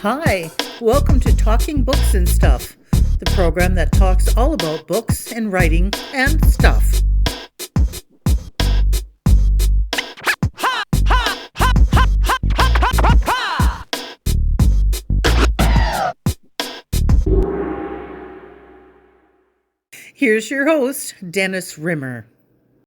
Hi, welcome to Talking Books and Stuff, the program that talks all about books and writing and stuff. Here's your host, Dennis Rimmer.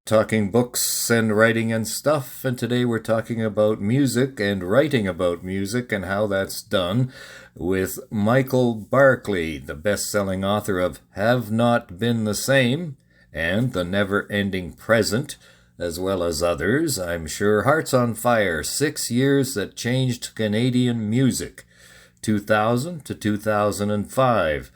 Talking books and writing and stuff, and today we're talking about music and writing about music and how that's done with Michael Barclay, the best-selling author of Have Not Been the Same and The Never-Ending Present, as well as others, I'm sure. Hearts on Fire, 6 Years That Changed Canadian Music, 2000 to 2005.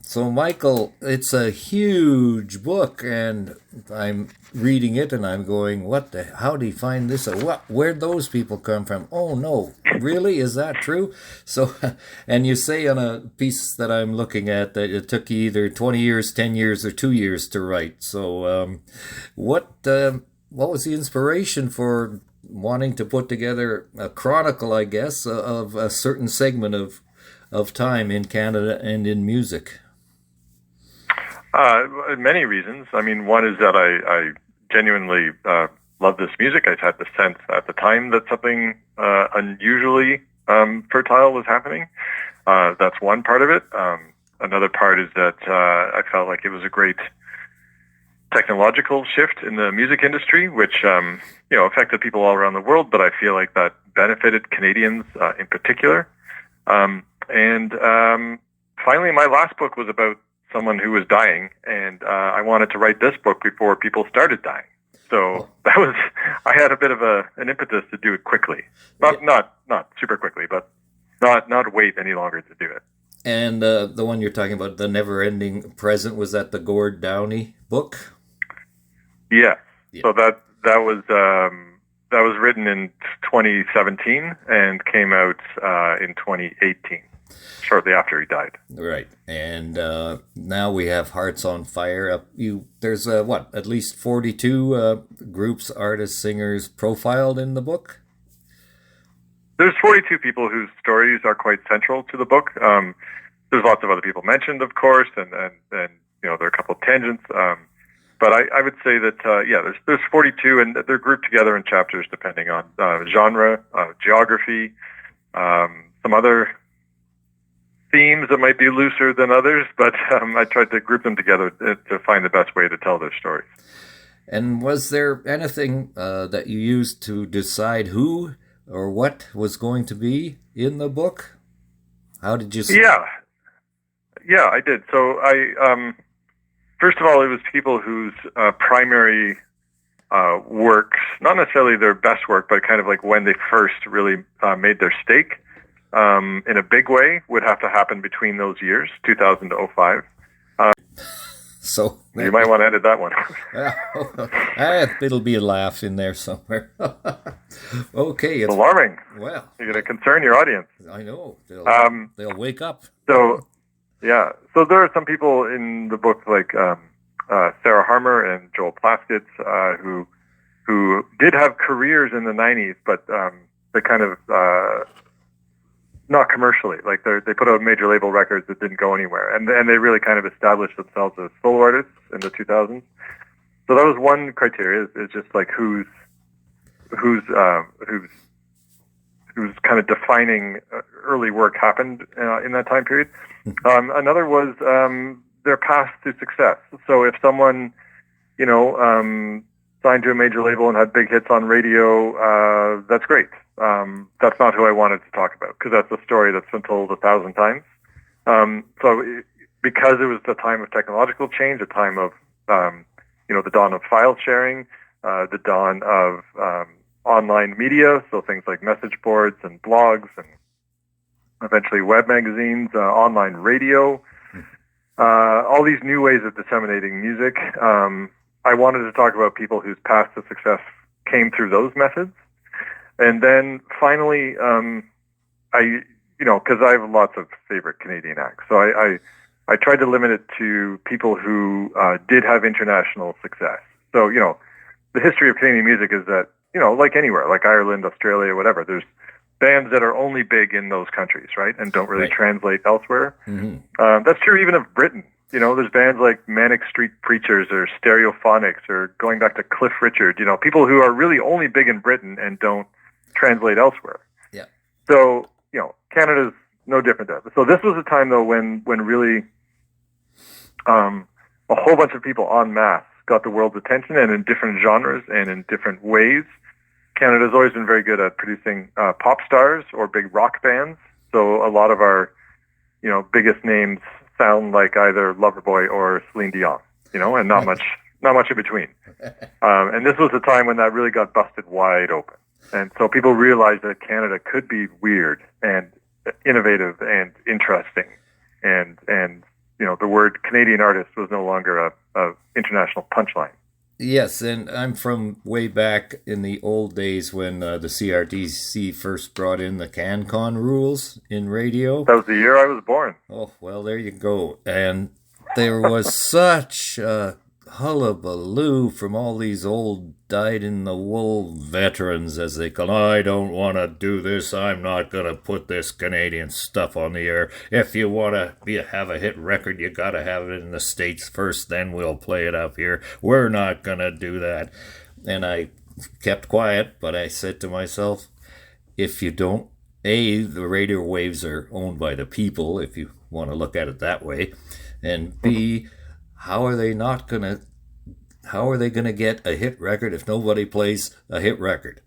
So, Michael, it's a huge book, and I'm reading it, and I'm going, how do you find this? Where'd those people come from? Oh, no, really? Is that true? So, and you say on a piece that I'm looking at that it took you either 20 years, 10 years, or 2 years to write. So, what was the inspiration for wanting to put together a chronicle, I guess, of a certain segment of time in Canada and in music? Many reasons. I mean, one is that I genuinely love this music. I had the sense at the time that something unusually fertile was happening. That's one part of it. Another part is that I felt like it was a great technological shift in the music industry, which affected people all around the world, but I feel like that benefited Canadians in particular. And finally, my last book was about someone who was dying, and I wanted to write this book before people started dying. So I had a bit of an impetus to do it quickly. Not super quickly, but not wait any longer to do it. And the one you're talking about, The Never-Ending Present, was that the Gord Downie book? Yeah. So that was written in 2017 and came out in 2018. Shortly after he died. Right. And now we have Hearts on Fire. There's, at least 42 groups, artists, singers profiled in the book? There's 42 people whose stories are quite central to the book. There's lots of other people mentioned, of course, and there are a couple of tangents. But I would say that, there's 42, and they're grouped together in chapters depending on genre, geography, some other themes that might be looser than others, but I tried to group them together to find the best way to tell their stories. And was there anything that you used to decide who or what was going to be in the book? How did you see it? Yeah, I did. So I, first of all, it was people whose primary works, not necessarily their best work, but kind of like when they first really made their stake, in a big way, would have to happen between those years, 2000 to 05. So you might want to edit that one. It'll be a laugh in there somewhere. Okay. It's alarming. Well, you're going to concern your audience. I know. They'll wake up. So there are some people in the book like Sarah Harmer and Joel Plaskett who did have careers in the 90s, but they kind of not commercially. Like they put out major label records that didn't go anywhere, and they really kind of established themselves as solo artists in the 2000s. So that was one criteria: is just like who's kind of defining early work happened in that time period. Another was their path to success. So if someone signed to a major label and had big hits on radio, that's great. That's not who I wanted to talk about, because that's a story that's been told 1,000 times. Because it was the time of technological change, a time of, the dawn of file sharing, the dawn of online media, so things like message boards and blogs and eventually web magazines, online radio, all these new ways of disseminating music. I wanted to talk about people whose path to success came through those methods. And then finally, because I have lots of favorite Canadian acts, so I tried to limit it to people who did have international success. So, the history of Canadian music is that, like anywhere, like Ireland, Australia, whatever, there's bands that are only big in those countries, right, and don't really translate elsewhere. Mm-hmm. That's true even of Britain. You know, there's bands like Manic Street Preachers or Stereophonics or going back to Cliff Richard, you know, people who are really only big in Britain and don't translate elsewhere. Yeah. So, you know, Canada's no different there. So this was a time, though, when really a whole bunch of people en masse got the world's attention, and in different genres and in different ways. Canada's always been very good at producing pop stars or big rock bands. So a lot of our, you know, biggest names sound like either Loverboy or Celine Dion, you know, and not much in between. And this was a time when that really got busted wide open. And so people realized that Canada could be weird and innovative and interesting. And you know, the word Canadian artist was no longer a international punchline. Yes, and I'm from way back in the old days when the CRTC first brought in the CanCon rules in radio. That was the year I was born. Oh, well, there you go. And there was such a hullabaloo from all these old dyed-in-the-wool veterans, as they call. I don't want to do this. I'm not going to put this Canadian stuff on the air. If you want to have a hit record, you got to have it in the States first, then we'll play it up here. We're not going to do that. And I kept quiet, but I said to myself, if you don't, A, the radio waves are owned by the people, if you want to look at it that way, and B, how are they going to get a hit record if nobody plays a hit record?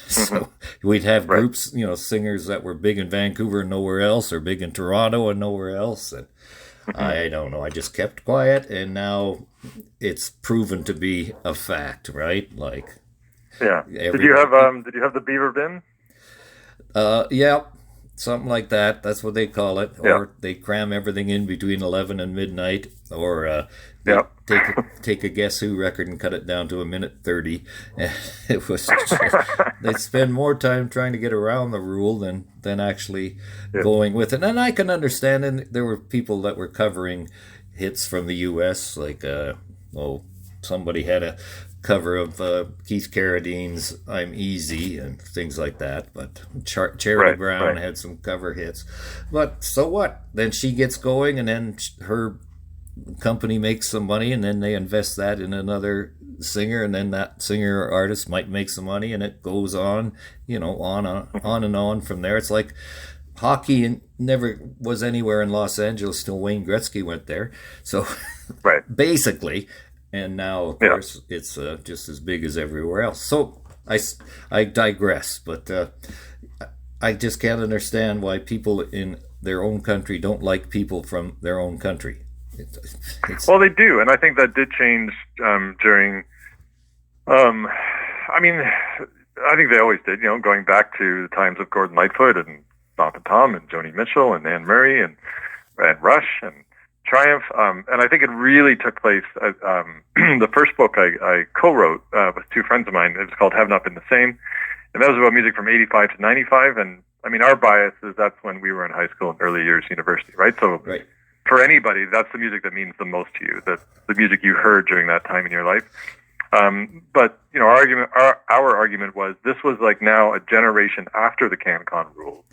So we'd have groups, you know, singers that were big in Vancouver and nowhere else, or big in Toronto and nowhere else. And I don't know. I just kept quiet, and now it's proven to be a fact, right? Like, yeah. Did you have the Beaver Bin? Yeah. Something like that. That's what they call it. Yeah. Or they cram everything in between 11 and midnight. Or take a Guess Who record and cut it down to 1:30. It was they spend more time trying to get around the rule than actually going with it. And I can understand. And there were people that were covering hits from the U.S. Like somebody had a cover of Keith Carradine's "I'm Easy" and things like that. But Charity Brown had some cover hits. But so what? Then she gets going, and then her company makes some money, and then they invest that in another singer, and then that singer or artist might make some money, and it goes on, you know, on and on from there. It's like hockey never was anywhere in Los Angeles till Wayne Gretzky went there. So basically. And now, of course, it's just as big as everywhere else. So I digress, but I just can't understand why people in their own country don't like people from their own country. Well, they do, and I think that did change during. I mean, I think they always did. You know, going back to the times of Gordon Lightfoot and Stomp and Tom and Joni Mitchell and Anne Murray and Rush and Triumph, and I think it really took place. The first book I co-wrote with two friends of mine. It was called "Have Not Been the Same," and that was about music from '85 to '95. And I mean, our bias is that's when we were in high school and early years university, right? So for anybody, that's the music that means the most to you. The music you heard during that time in your life. But you know, our argument was this was like now a generation after the CanCon rules.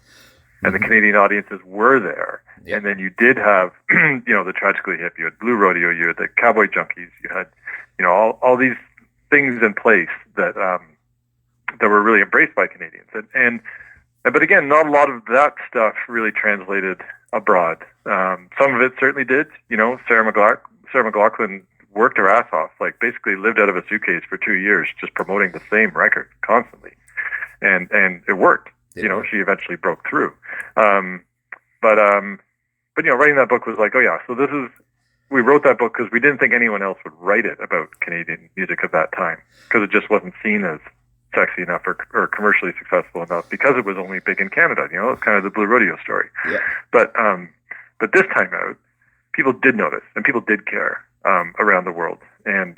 And the Canadian audiences were there. Yep. And then you did have, you know, the Tragically Hip, you had Blue Rodeo, you had the Cowboy Junkies, you had, you know, all these things in place that were really embraced by Canadians. But again, not a lot of that stuff really translated abroad. Some of it certainly did. You know, Sarah McLachlan worked her ass off, like basically lived out of a suitcase for 2 years, just promoting the same record constantly. And it worked. You know, she eventually broke through. But you know, writing that book was like, so we wrote that book because we didn't think anyone else would write it about Canadian music of that time, because it just wasn't seen as sexy enough or commercially successful enough, because it was only big in Canada. You know, it's kind of the Blue Rodeo story. Yeah. But this time out, people did notice and people did care around the world. And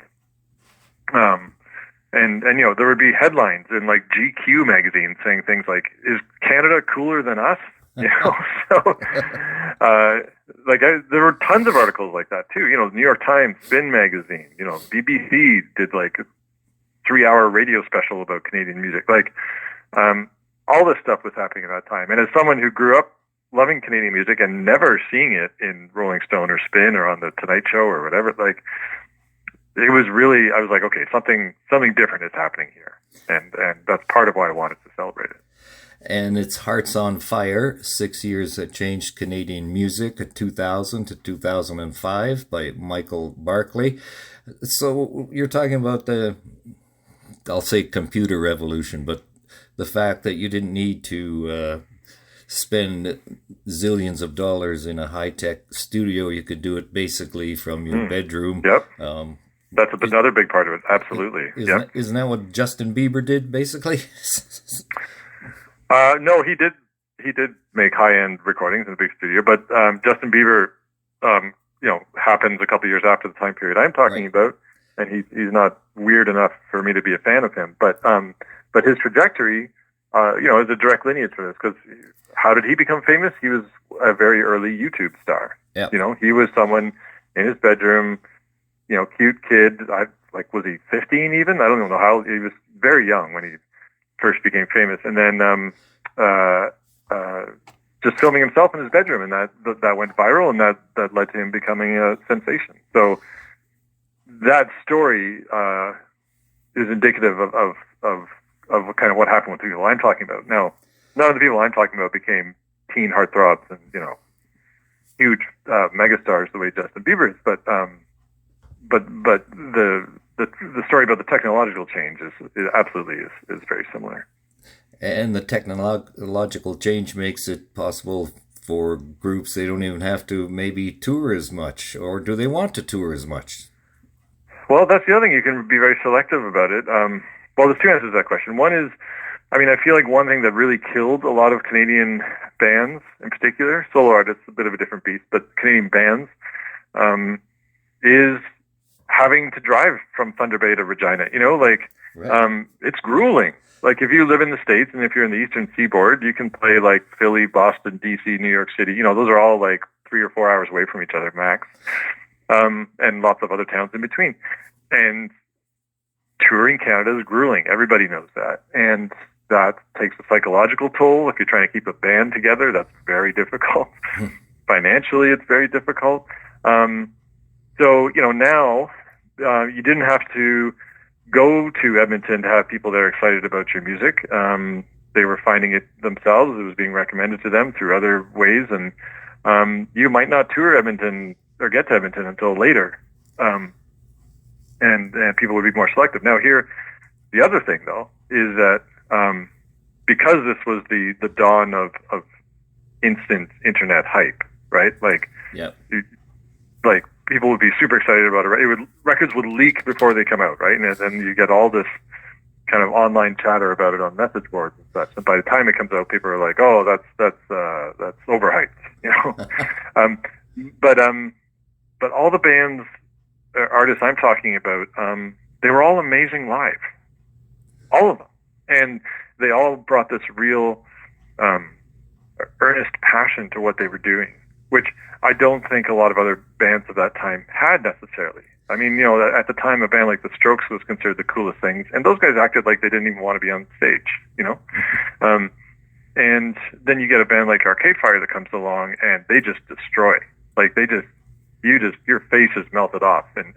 you know, there would be headlines in like GQ magazine saying things like, "Is Canada cooler than us?" You know, so there were tons of articles like that too. You know, New York Times, Spin magazine. You know, BBC did like a 3-hour radio special about Canadian music. Like, all this stuff was happening at that time. And as someone who grew up loving Canadian music and never seeing it in Rolling Stone or Spin or on the Tonight Show or whatever, like, it was really, I was like, okay, something different is happening here. And that's part of why I wanted to celebrate it. And it's Hearts on Fire, 6 years that changed Canadian music, 2000 to 2005 by Michael Barclay. So you're talking about the, I'll say computer revolution, but the fact that you didn't need to spend zillions of dollars in a high-tech studio. You could do it basically from your bedroom. Yep. That's another big part of it. Absolutely. Isn't that what Justin Bieber did, basically? No, he did make high-end recordings in a big studio, but Justin Bieber, happens a couple of years after the time period I'm talking about, and he's not weird enough for me to be a fan of him. But his trajectory, is a direct lineage to this, because how did he become famous? He was a very early YouTube star. Yep. He was someone in his bedroom, cute kid. Was he 15 even? I don't even know how. He was very young when he first became famous, and then just filming himself in his bedroom, and that went viral, and that led to him becoming a sensation. So that story is indicative of kind of what happened with the people I'm talking about. Now, none of the people I'm talking about became teen heartthrobs and huge megastars the way Justin Bieber is, but the story about the technological change is absolutely very similar. And the technological change makes it possible for groups, they don't even have to maybe tour as much, or do they want to tour as much? Well, that's the other thing. You can be very selective about it. Well, there's two answers to that question. One is, I feel like one thing that really killed a lot of Canadian bands in particular, solo artists, a bit of a different beast, but Canadian bands, is having to drive from Thunder Bay to Regina. Right. It's grueling. Like, if you live in the States and if you're in the Eastern Seaboard, you can play like Philly, Boston, DC, New York City. Those are all like 3 or 4 hours away from each other max. And lots of other towns in between. And touring Canada is grueling. Everybody knows that. And that takes a psychological toll. If you're trying to keep a band together, that's very difficult. Financially, it's very difficult. So, now you didn't have to go to Edmonton to have people that are excited about your music. They were finding it themselves. It was being recommended to them through other ways. And you might not tour Edmonton or get to Edmonton until later. And people would be more selective. Now here, the other thing though, is that because this was the dawn of instant internet hype, right? Like, like people would be super excited about it. Records would leak before they come out, right? And then you get all this kind of online chatter about it on message boards and such. And by the time it comes out, people are like, "Oh, that's overhyped," But all the bands, artists I'm talking about, they were all amazing live, all of them, and they all brought this real earnest passion to what they were doing, which I don't think a lot of other bands of that time had necessarily. At the time, a band like the Strokes was considered the coolest things, and those guys acted like they didn't even want to be on stage, and then you get a band like Arcade Fire that comes along, and they just destroy. Like, your face is melted off, and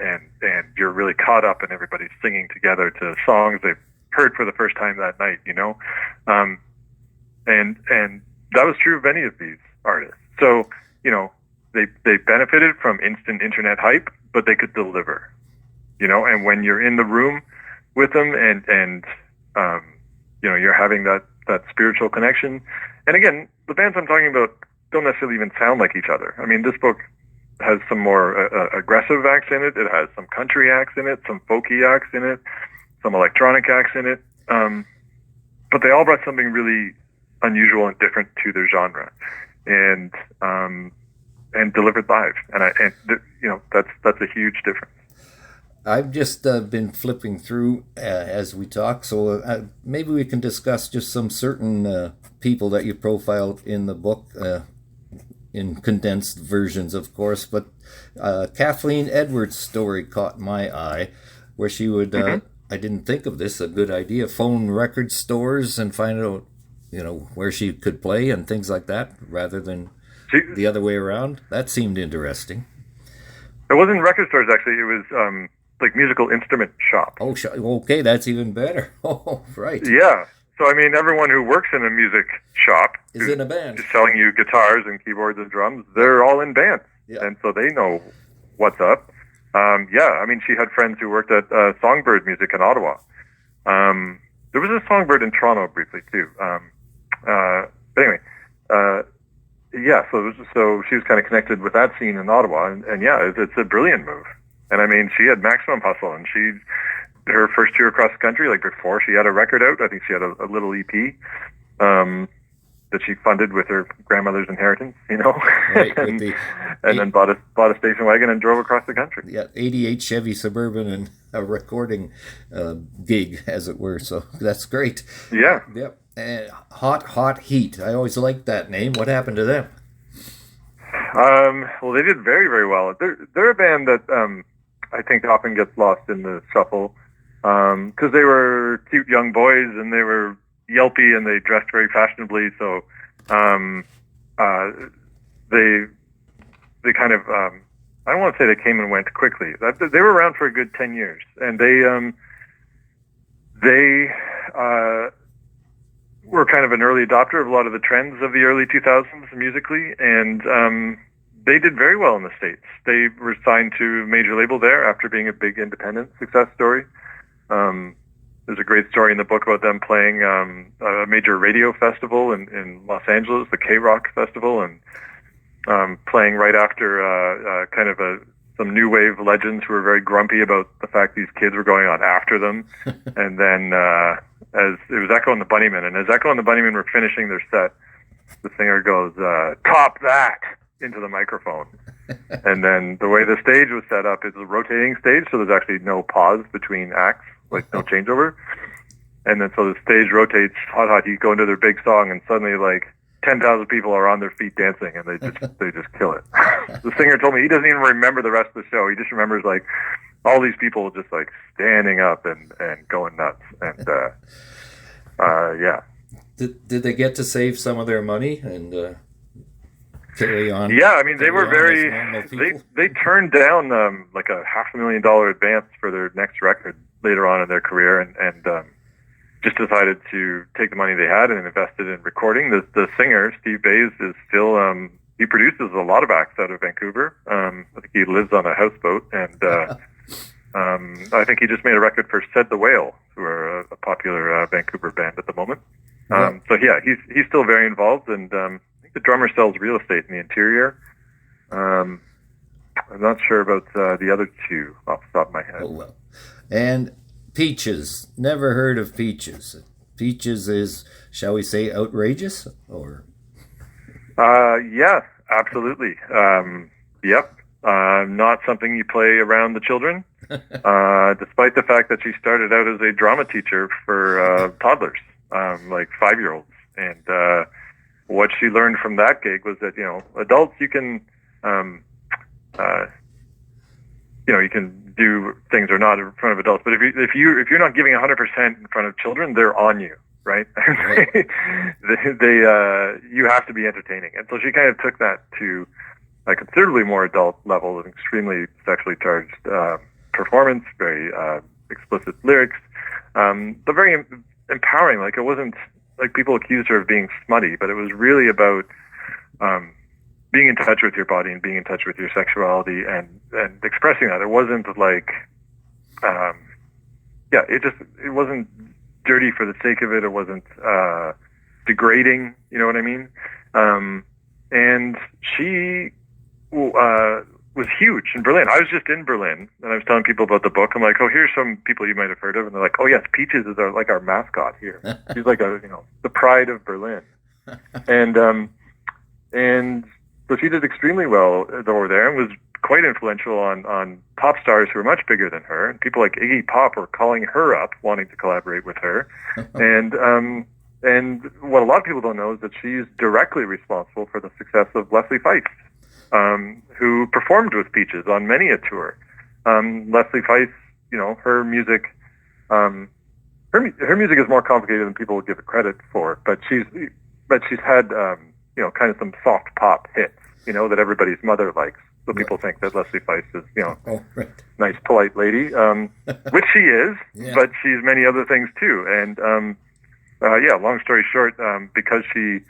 you're really caught up, and everybody's singing together to songs they've heard for the first time that night, and that was true of many of these artists. So, they benefited from instant internet hype, but they could deliver, and when you're in the room with them and you're having that spiritual connection. And again, the bands I'm talking about don't necessarily even sound like each other. This book has some more aggressive acts in it. It has some country acts in it, some folky acts in it, some electronic acts in it. But they all brought something really unusual and different to their genre, and delivered live. And that's a huge difference. I've just been flipping through as we talk, so maybe we can discuss just some certain people that you profiled in the book, in condensed versions, of course. But Kathleen Edwards' story caught my eye, where she would, I didn't think of this, a good idea, phone record stores and find out, where she could play and things like that, rather than the other way around. That seemed interesting. It wasn't record stores, actually. It was like musical instrument shops. Oh, okay, that's even better. Oh, right. Yeah. So, I mean, everyone who works in a music shop is in a band. Is selling you guitars and keyboards and drums. They're all in bands. Yeah. And so they know what's up. I mean, she had friends who worked at Songbird Music in Ottawa. There was a Songbird in Toronto briefly, too. But anyway, so she was kind of connected with that scene in Ottawa. And it's a brilliant move. And I mean, she had maximum hustle, and her first tour across the country, like before she had a record out, I think she had a little EP that she funded with her grandmother's inheritance, Right, and then bought a station wagon and drove across the country. Yeah, 88 Chevy Suburban and a recording gig, as it were. So that's great. Yeah. Yep. And Hot Heat. I always liked that name. What happened to them? Well, they did very, very well. They're a band that I think often gets lost in the shuffle because they were cute young boys and they were yelpy and they dressed very fashionably. So they kind of I don't want to say they came and went quickly. They were around for a good 10 years, and they were kind of an early adopter of a lot of the trends of the early 2000s musically, and they did very well in the States. They were signed to a major label there after being a big independent success story. There's a great story in the book about them playing a major radio festival in Los Angeles, the CanRock Festival, and playing right after kind of some new wave legends who were very grumpy about the fact these kids were going on after them. And then as it was Echo and the Bunnymen, and as Echo and the Bunnymen were finishing their set, the singer goes, "Top that!" into the microphone. And then the way the stage was set up is a rotating stage, so there's actually no pause between acts, like no changeover. And then so the stage rotates, Hot Heat go into their big song, and suddenly like 10,000 people are on their feet dancing, and they just kill it. The singer told me he doesn't even remember the rest of the show. He just remembers like all these people just like standing up and going nuts. And yeah. Did they get to save some of their money and carry on? Yeah, I mean, they were very. They turned down like a $500,000 advance for their next record later on in their career, and just decided to take the money they had and invest it in recording. The singer Steve Bays is still he produces a lot of acts out of Vancouver. I think he lives on a houseboat, and I think he just made a record for Said the Whale, who are a popular Vancouver band at the moment. So yeah, he's still very involved, and the drummer sells real estate in the interior. I'm not sure about the other two off the top of my head. Oh, well. And Peaches. Never heard of Peaches. Peaches is, shall we say, outrageous? Or yeah, absolutely. Yep. Not something you play around the children, despite the fact that she started out as a drama teacher for toddlers, like 5-year-olds. And what she learned from that gig was that, adults, you can, you can do things or not in front of adults, but if you're not giving 100% in front of children, they're on you, right? Right. You have to be entertaining. And so she kind of took that to a considerably more adult level, an extremely sexually charged performance, very explicit lyrics, but very empowering. Like, it wasn't like people accused her of being smutty, but it was really about being in touch with your body and being in touch with your sexuality and expressing that. It wasn't like, it wasn't dirty for the sake of it. It wasn't degrading, you know what I mean? And she was huge in Berlin. I was just in Berlin, and I was telling people about the book. I'm like, oh, here's some people you might have heard of. And they're like, oh, yes, Peaches is our mascot here. She's like the pride of Berlin. And so she did extremely well over there and was quite influential on pop stars who were much bigger than her. And people like Iggy Pop were calling her up, wanting to collaborate with her. And what a lot of people don't know is that she's directly responsible for the success of Leslie Feist, who performed with Peaches on many a tour. Leslie Feist, her music her music is more complicated than people would give it credit for. But she's had kind of some soft pop hits, that everybody's mother likes. So people think that Leslie Feist is, nice, polite lady, which she is, but she's many other things too. And long story short, because she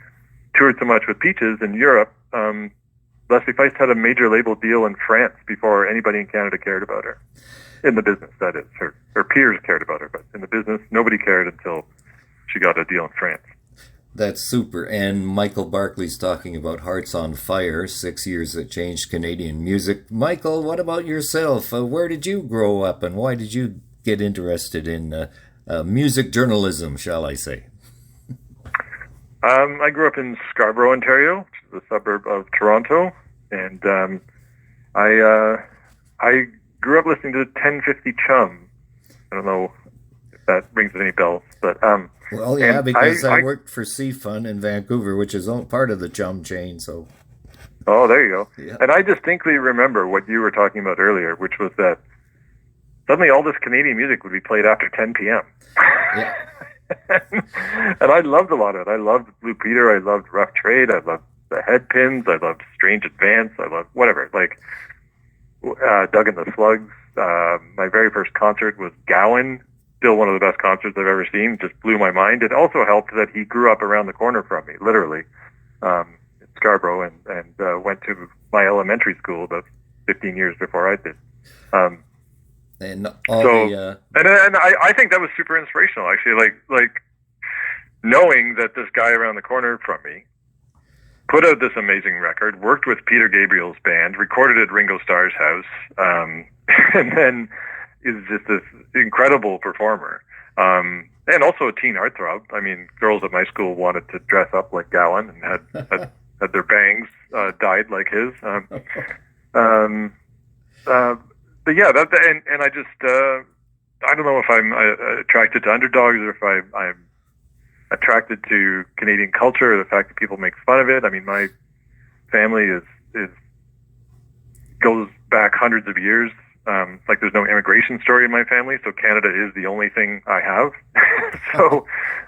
toured so much with Peaches in Europe, Leslie Feist had a major label deal in France before anybody in Canada cared about her. In the business, that is. Her peers cared about her, but in the business, nobody cared until she got a deal in France. That's super. And Michael Barclay's talking about Hearts on Fire, 6 years that changed Canadian music. Michael, what about yourself? Where did you grow up, and why did you get interested in music journalism, shall I say? I grew up in Scarborough, Ontario, which is a suburb of Toronto, and I grew up listening to 1050 Chum. I don't know if that rings any bells, but well, yeah, because I worked for Seafun in Vancouver, which is part of the Chum chain. So, oh, there you go. Yeah. And I distinctly remember what you were talking about earlier, which was that suddenly all this Canadian music would be played after 10 p.m. Yeah. And I loved a lot of it. I loved Blue Peter. I loved Rough Trade. I loved the Headpins. I loved Strange Advance. I loved whatever. Like Doug and the Slugs. My very first concert was Gowan. Still one of the best concerts I've ever seen. Just blew my mind. It also helped that he grew up around the corner from me, literally, in Scarborough, and went to my elementary school about 15 years before I did. And I think that was super inspirational, actually. Like knowing that this guy around the corner from me put out this amazing record, worked with Peter Gabriel's band, recorded at Ringo Starr's house, and then is just this incredible performer. And also a teen heartthrob. I mean, girls at my school wanted to dress up like Gowan and had their bangs dyed like his. But yeah, and I just I don't know if I'm attracted to underdogs or if I'm attracted to Canadian culture or the fact that people make fun of it. I mean, my family is goes back hundreds of years. Like there's no immigration story in my family, so Canada is the only thing I have. So,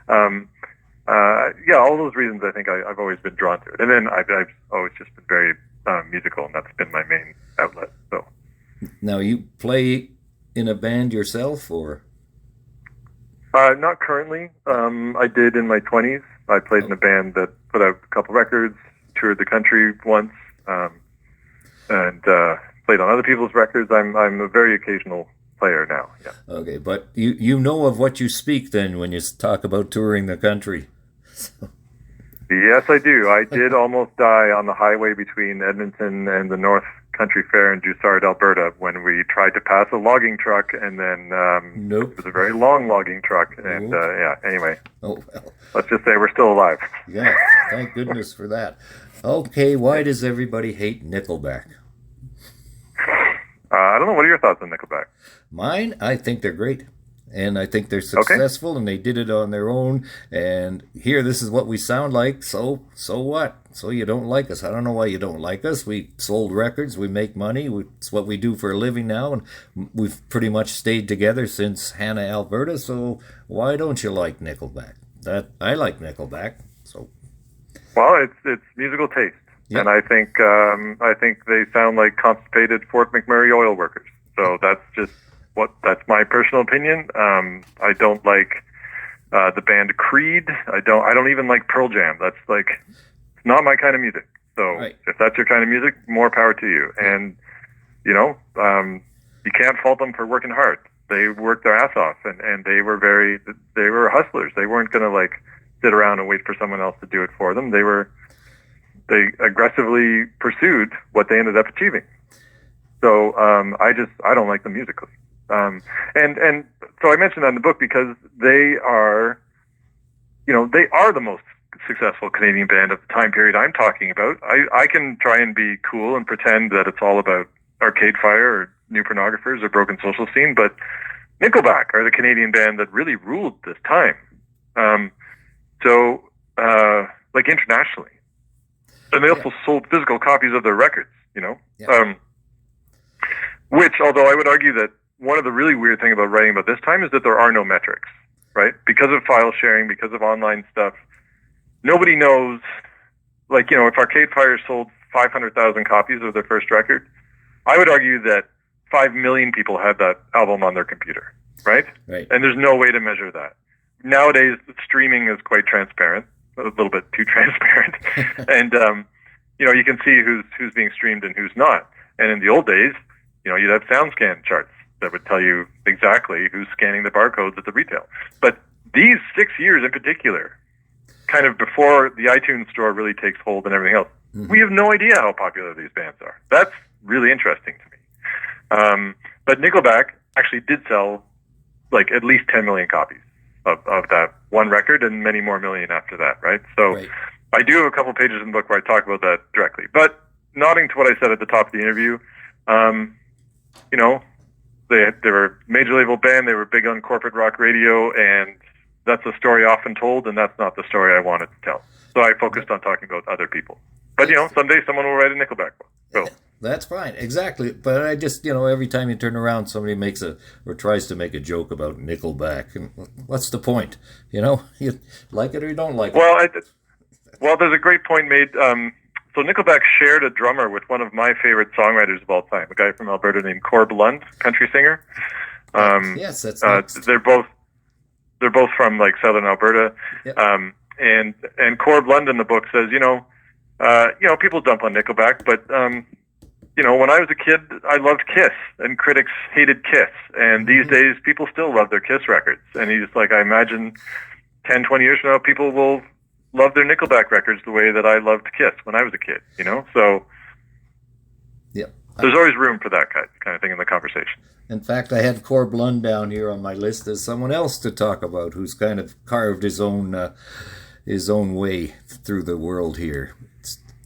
all those reasons I think I've always been drawn to it. And then I've always just been very musical, and that's been my main outlet. So. Now, you play in a band yourself, or? Not currently. I did in my 20s. I played in a band that put out a couple records, toured the country once, and played on other people's records. I'm a very occasional player now. Yeah. Okay, but you know of what you speak then when you talk about touring the country. Yes, I do. I did almost die on the highway between Edmonton and the North Country Fair in Dussard, Alberta, when we tried to pass a logging truck, and then Nope. It was a very long logging truck, and anyway. Oh, well. Let's just say we're still alive. Yeah, thank goodness for that. Okay, why does everybody hate Nickelback? I don't know. What are your thoughts on Nickelback? Mine, I think they're great. And I think they're successful, and they did it on their own. And here, this is what we sound like. So what? So you don't like us? I don't know why you don't like us. We sold records. We make money. It's what we do for a living now, and we've pretty much stayed together since Hannah, Alberta. So why don't you like Nickelback? I like Nickelback. So. Well, it's musical taste, and I think they sound like constipated Fort McMurray oil workers. So that's my personal opinion. I don't like the band Creed. I don't even like Pearl Jam. That's like not my kind of music. So If that's your kind of music, more power to you. And you can't fault them for working hard. They worked their ass off, and they were hustlers. They weren't going to sit around and wait for someone else to do it for them. They aggressively pursued what they ended up achieving. So I don't like them musically. And so I mentioned that in the book because they are the most successful Canadian band of the time period I'm talking about. I can try and be cool and pretend that it's all about Arcade Fire or New Pornographers or Broken Social Scene, but Nickelback are the Canadian band that really ruled this time. Internationally. And they also sold physical copies of their records, Yeah. Which, although I would argue that one of the really weird things about writing about this time is that there are no metrics. right? Because of file sharing, because of online stuff, nobody knows. Like, if Arcade Fire sold 500,000 copies of their first record, I would argue that 5 million people had that album on their computer, right? Right. And there's no way to measure that. Nowadays, streaming is quite transparent, a little bit too transparent. And, you can see who's being streamed and who's not. And in the old days, you'd have SoundScan charts that would tell you exactly who's scanning the barcodes at the retail. But these 6 years in particular, kind of before the iTunes store really takes hold and everything else, we have no idea how popular these bands are. That's really interesting to me. But Nickelback actually did sell like at least 10 million copies of that one record, and many more million after that, right? So right. I do have a couple pages in the book where I talk about that directly. But nodding to what I said at the top of the interview, they were a major label band, they were big on corporate rock radio, and that's a story often told, and that's not the story I wanted to tell. So I focused on talking about other people. But, someday someone will write a Nickelback book. So. That's fine, exactly. But I just, every time you turn around, somebody makes or tries to make a joke about Nickelback. And what's the point? You like it or you don't like it? Well, there's a great point made. So Nickelback shared a drummer with one of my favorite songwriters of all time, a guy from Alberta named Blund, country singer. Yes, that's next. They're both from like southern Alberta. Yep. And Blund in the book says, people dump on Nickelback, but when I was a kid, I loved Kiss, and critics hated Kiss. And these days, people still love their Kiss records. And he's like, I imagine 10, 20 years from now, people will love their Nickelback records the way that I loved Kiss when I was a kid, So yep. There's always room for that kind of thing in the conversation. In fact, I had Blund down here on my list as someone else to talk about who's kind of carved his own way through the world here.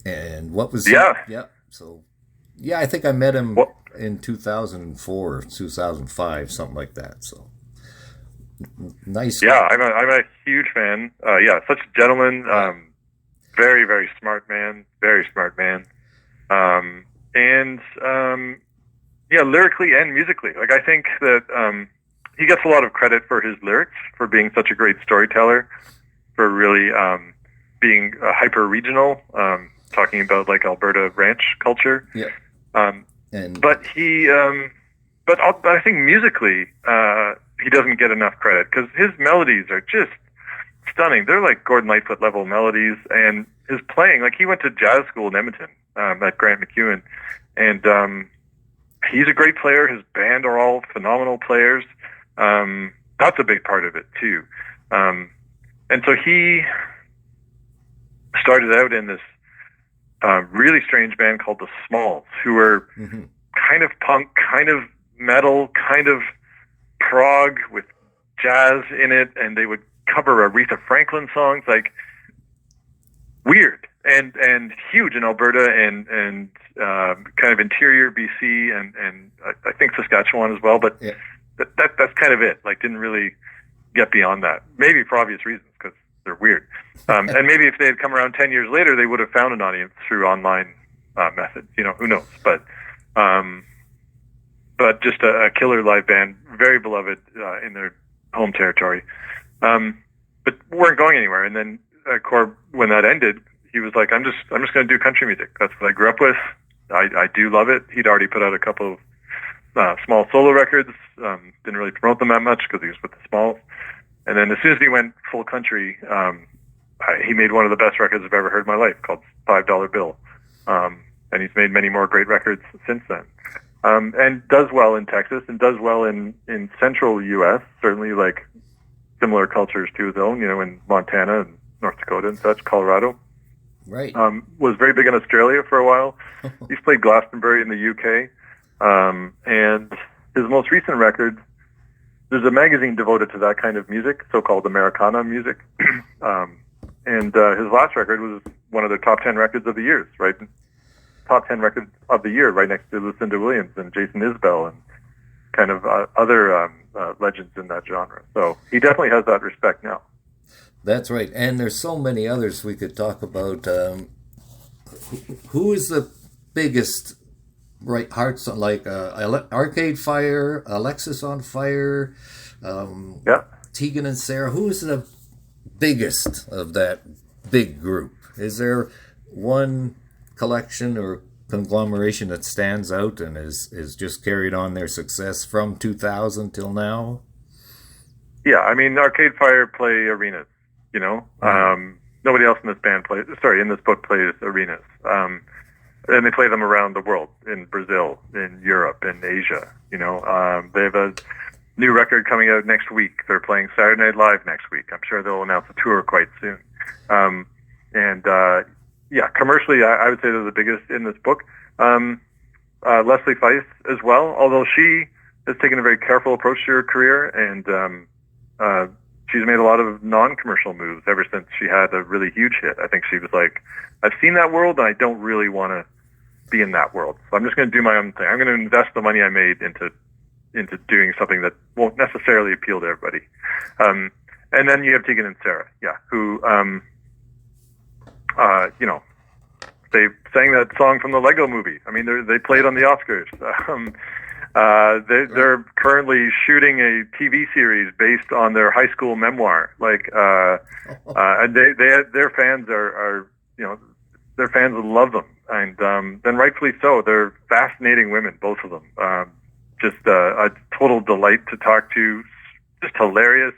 And what was... Yeah. Yeah. So... Yeah, I think I met him in 2004 or 2005, something like that. So nice. Yeah, I'm a huge fan. Such a gentleman. Very, very smart man. Very smart man. Lyrically and musically. Like, I think that he gets a lot of credit for his lyrics, for being such a great storyteller, for really being hyper regional, talking about like Alberta ranch culture. Yeah. But I think musically, he doesn't get enough credit because his melodies are just stunning. They're like Gordon Lightfoot level melodies, and his playing, like he went to jazz school in Edmonton, at Grant MacEwan, and he's a great player. His band are all phenomenal players. That's a big part of it too. And so he started out in this really strange band called the Smalls, who were kind of punk, kind of metal, kind of prog with jazz in it, and they would cover Aretha Franklin songs, like weird and huge in Alberta and kind of interior BC and I think Saskatchewan as well, but yeah. That's kind of it. Like, didn't really get beyond that, maybe for obvious reasons because they're weird. And maybe if they had come around 10 years later, they would have found an audience through online methods. Who knows? But just a killer live band, very beloved in their home territory. But weren't going anywhere. And then Corb, when that ended, he was like, "I'm just going to do country music. That's what I grew up with. I do love it." He'd already put out a couple of small solo records. Didn't really promote them that much because he was with the Smalls. And then as soon as he went full country, he made one of the best records I've ever heard in my life, called $5 Bill. And he's made many more great records since then. And does well in Texas and does well in central U.S., certainly like similar cultures to his own, in Montana and North Dakota and such, Colorado. Right. Was very big in Australia for a while. He's played Glastonbury in the U.K. And his most recent record, there's a magazine devoted to that kind of music, so-called Americana music. And his last record was one of their top 10 records of the year, right? Top 10 records of the year, right next to Lucinda Williams and Jason Isbell and kind of other legends in that genre. So he definitely has that respect now. That's right. And there's so many others we could talk about. Who is the biggest hearts, like Arcade Fire, Alexis on Fire? Yeah. Tegan and Sarah, who is the biggest of that big group? Is there one collection or conglomeration that stands out and is just carried on their success from 2000 till now? Yeah, I mean, Arcade Fire play arenas, you know. Nobody else in this book plays arenas. And they play them around the world, in Brazil, in Europe, in Asia, you know. They have a new record coming out next week. They're playing Saturday Night Live next week. I'm sure they'll announce a tour quite soon. Commercially, I would say they're the biggest in this book. Leslie Feist as well, although she has taken a very careful approach to her career, and she's made a lot of non-commercial moves ever since she had a really huge hit. I think she was like, I've seen that world, and I don't really want to be in that world. So I'm just going to do my own thing. I'm going to invest the money I made into doing something that won't necessarily appeal to everybody. And then you have Tegan and Sarah, who, you know, they sang that song from the Lego Movie. I mean, they played on the Oscars. They're currently shooting a TV series based on their high school memoir. And their fans are you know, their fans love them, and then rightfully so. They're fascinating women, both of them. Just a total delight to talk to. Just hilarious,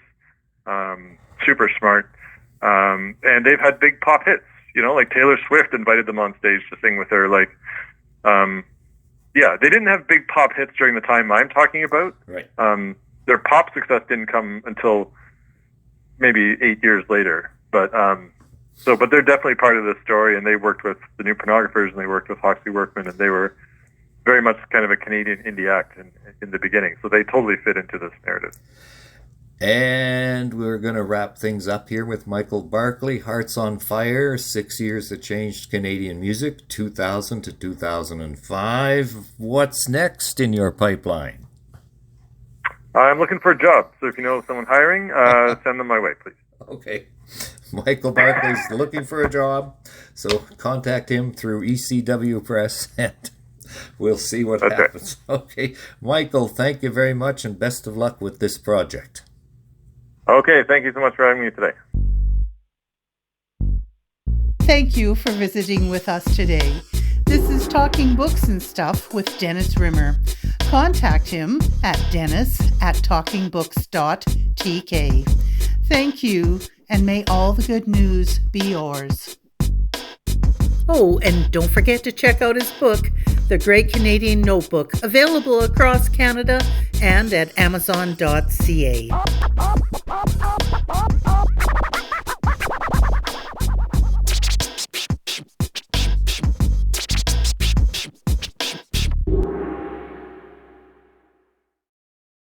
super smart, and they've had big pop hits. You know, like Taylor Swift invited them on stage to sing with her. They didn't have big pop hits during the time I'm talking about. Right. Their pop success didn't come until maybe 8 years later. But they're definitely part of this story, and they worked with the New Pornographers, and they worked with Hawksley Workman, and they were very much kind of a Canadian indie act in the beginning. So they totally fit into this narrative. And we're going to wrap things up here with Michael Barclay, Hearts on Fire, 6 years that changed Canadian music, 2000 to 2005. What's next in your pipeline? I'm looking for a job, so if you know someone hiring, send them my way, please. Okay. Michael Barclay's looking for a job, so contact him through ECW Press, and we'll see what happens. Right. Okay. Michael, thank you very much, and best of luck with this project. Okay, thank you so much for having me today. Thank you for visiting with us today. This is Talking Books and Stuff with Dennis Rimmer. Contact him at dennis@talkingbooks.tk. Thank you, and may all the good news be yours. Oh, and don't forget to check out his book, The Great Canadian Notebook, available across Canada and at amazon.ca.